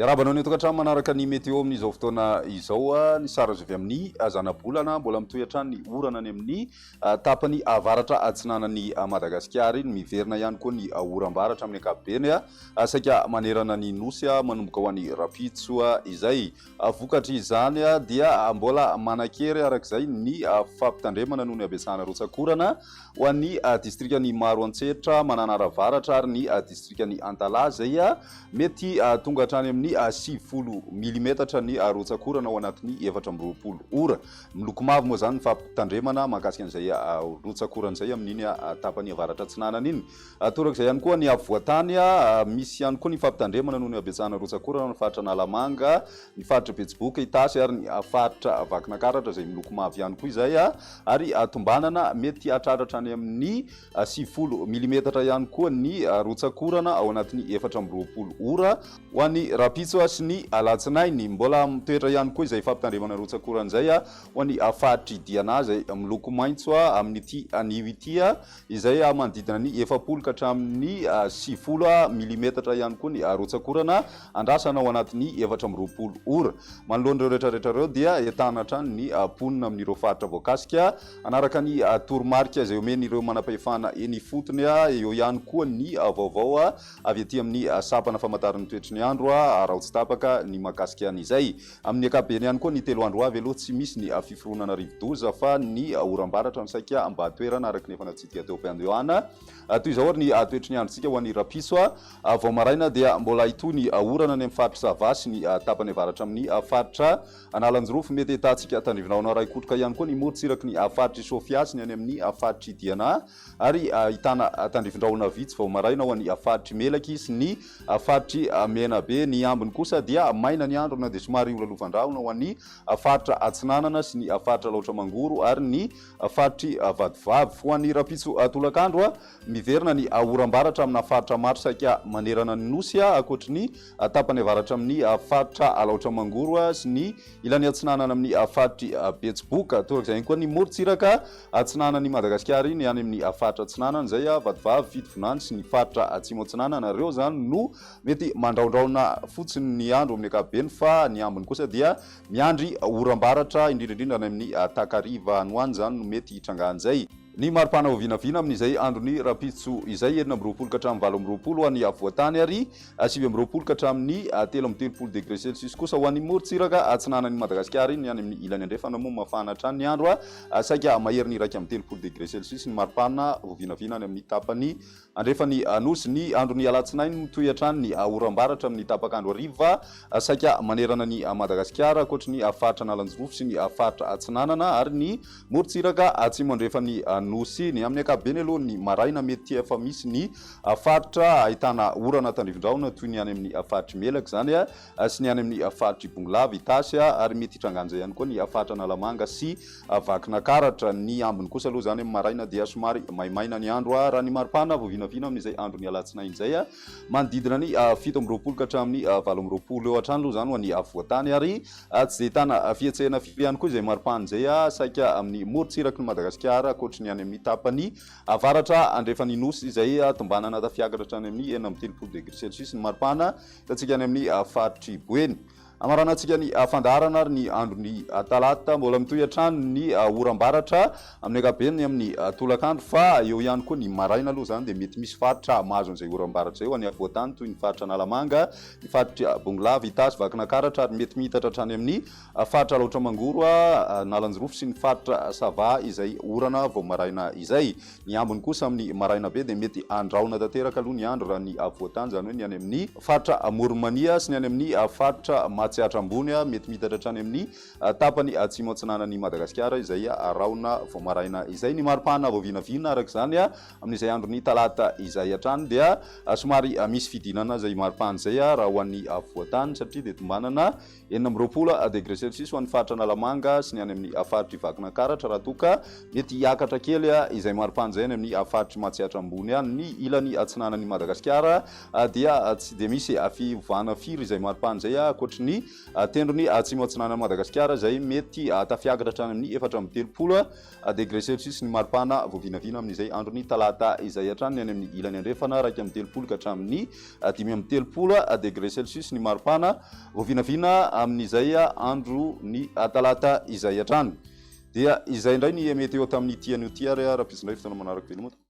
Miarabanao ny tokantrano manaraka ny météo amin'izao fotoana izao ny sara azo avy amin'ny zana-bolana mbola mitoy hatrany ny orana any amin'ny tapany avaratra atsinanan'ny Madagasikara ny miverina ihany koa ny oram-baratra amin'ny ankapobeny saika manerana ny nosy manomboka ho an'ny rapitso izay vokatry izany dia mbola manakery arak'izay ny fampitandremana noho ny abetsahana rotsakorana ho an'ny distrikany Maroantsetra mananaravaratra ary ny distrikany Antala zay mety tonga hatrany amin'ny 70 milimetatra ny rotsakorana ao anatin'ny 420 ora. Miloko mavo moa zany ny fampitandremana mahakasika an'izay rotsakorana izay amin'iny tapany avaratra atsinanana iny. Torak'izay ihany koa ny havoatany misy ihany koa ny fampitandremana noho ny abetsahana rotsakorana ny faritra Analamanga, ny faritra Betsiboka Itasy ary ny faritra Vakinankaratra izay miloko mavo ihany koa izay ary tombanana mety hatratratra any amin'ny 70 milimetatra ihany koa ny rotsakorana ao anatin'ny 420 ora ho an'ny rapitso sy ny alatsinainy. Mbola mitoetra ihany koa izay fampitandremana rotsakorana izay ho an'ny faritry Diana izay miloko maitso amin'ity anio ity izay manodidina ny 70 ka hatramin'ny 70 milimetatra ihany koa ny rotsakorana andrasana ao anatin'ny 420 ora. Manoloan'ireo rehetrarehetra ireo dia entana hatrany ny ponina amin'ireo faritra voakasika anaraka ny toromarika izay omen'ireo manam-pahefana eny fotony eo ihany koa ny vaovao avy aty amin'ny sapana famantarana toetry ny andro raotsy tapaka ny mahakasika an'izay. Amin'ny ankapobeny ihany koa ny telo andro avy aloha tsy misy ny fiforonana rivodoza fa ny oram-baratra no saika mba toerana araka ny efa natsidika teo am-pandehoana. Toy izao ary ny toetry ny androntsika ho an'ny rapitso vao maraina dia mbola itony orana ny amin'ny faritra Sava sy ny tapany avaratra amin'ny faritra Analanjorofo mety hitantsika tandrivinao ray kotroka ihany koa ny morontsiraky ny faritry Sofia sy ny any amin'ny faritry Diana ary ahitana tandrivindraona vitsy vao maraina ho an'ny faritry Melaky sy ny faritry Menabe. Ny ambiny kosa dia maina ny andro na dia somary olalovan-drahona ho an'ny faritra Atsinanana sy ny faritra Laotra Mangoro ary ny faritry Vadivavy. Ho an'ny rapitso tolakandro miverina ny oram-baratra amina faritra maro saika manerana ny nosy akoatry ny tapany avaratra amin'ny faritra Laotra Mangoro sy ny ilany atsinanana amin'ny faritry Betsiboka. Torak'izay koa ny morontsiraka atsinanan'ny Madagasikara iny any amin'ny faritra Atsinanana izay Vadivavy, Fitovonany sy ny faritra Atsimo Atsinanana ireo zany no mety mandraondraona fotsiny ny andro amin'ny ankapobeny fa ny ambiny kosa dia miandry oram-baratra indrindraindrindra any amin'ny takariva any hoany zany no mety hitrangahan'izay. Ny maripana ho vinavina amin'izay androny rapitso izay 20 ka hatramin'ny 20 ho an'ny avoatany ary 20 ka hatramin'ny 13 degré celsius kosa ho an'ny morontsiraka atsinanan'ny Madagasikara iny any amin'ny ilany andrefana moa mafana hatrany ny andro saika maherin'ny 13 degré celsius ny maripana ho vinavina any amin'ny tapany andrefany nosy. Ny androny alatsinainy mitohy hatrany ny oram-baratra amin'ny tapakandro ariva saika manerana ny Madagasikara akoatry ny faritra Analanjorofo sy ny faritra Atsinanana ary ny morontsiraka atsimo andrefany nosy. Ny amin'ny ankapobeny aloha ny maraina mety efa misy ny faritra ahitana orana tandrivindraona toy ny any amin'ny faritry Melaky zany sy ny any amin'ny faritry Bongolava Itasy ary mety hitrangan'izay ihany koa ny faritra Analamanga sy Vakinankaratra. Ny ambiny kosa aloha zany amin'ny maraina dia somary maimaina ny andro raha ny maripana vao vinavina amin'izay andro ny alatsinainy izay manodidina ny 17 ka hatramin'ny 18 eo hatrany aloha zany ho an'ny avoatany ary tsy dia ahitana fietsehana firy ihany koa izay maripana izay saika amin'ny morontsiraky ny Madagasikara akoatry ny any amin'ny tapany avaratra andrefany nosy izay tombanana tafiakatra hatrany amin'ny 19 degré celsius ny maripana hitantsika any amin'ny faritry Boeny. Amaranantsika ny fandarana ary ny androny talata mbola mitohy hatrany ny oram-baratra amin'ny ankapobeny amin'ny tolakandro fa eo ihany koa ny maraina aloha zany dia mety misy faritra mahazo an'izay oram-baratra izay ho an'ny avoatany toy ny faritra Analamanga, ny faritra Bongolava Itasy, Vakinankaratra ary mety mihitatra hatrany amin'ny faritra Laotra Mangoro, Analanjorofo sy ny faritra Sava izay orana vao maraina izay. Ny ambiny kosa amin'ny maraina be dia mety andraona tanteraka aloha ny andro raha ny avoatany zany hoe ny any amin'ny faritra Moromania sy ny any amin'ny faritra Matsiatra ambony mety mihitatra hatrany amin'ny tapany atsimo atsinanan'ny Madagasikara izay araona vao maraina izay. Ny maripana vao vinavina araka izany amin'izay androny talata izay hatrany dia somary misy fidinana izay maripana izay raha ho an'ny avoatany satria dia tombanana 19 degré celsius ho an'ny faritra Analamanga sy ny any amin'ny faritry Vakinankaratra raha toka mety hiakatra kely izay maripana izay any amin'ny faritry Matsiatra ambony any. Ny ilany atsinanan'ny Madagasikara dia tsy dia misy fivana firy izay maripana izay akoatry ny amin'ny tendrony atsimo atsinana Madagasikara izay mety tafiakatra hatrany amin'ny 4 degré celsius ny maripana voavinavina amin'izay androny talata izay hatrany any amin'ny ilany andrefana 2 ka hatramin'ny 5 degré celsius ny maripana voavinavina amin'izay andro ny talata izay hatrany dia izay indray ny météo tamin'ity an'ity ary raha pisindray fotoana manaraka velomota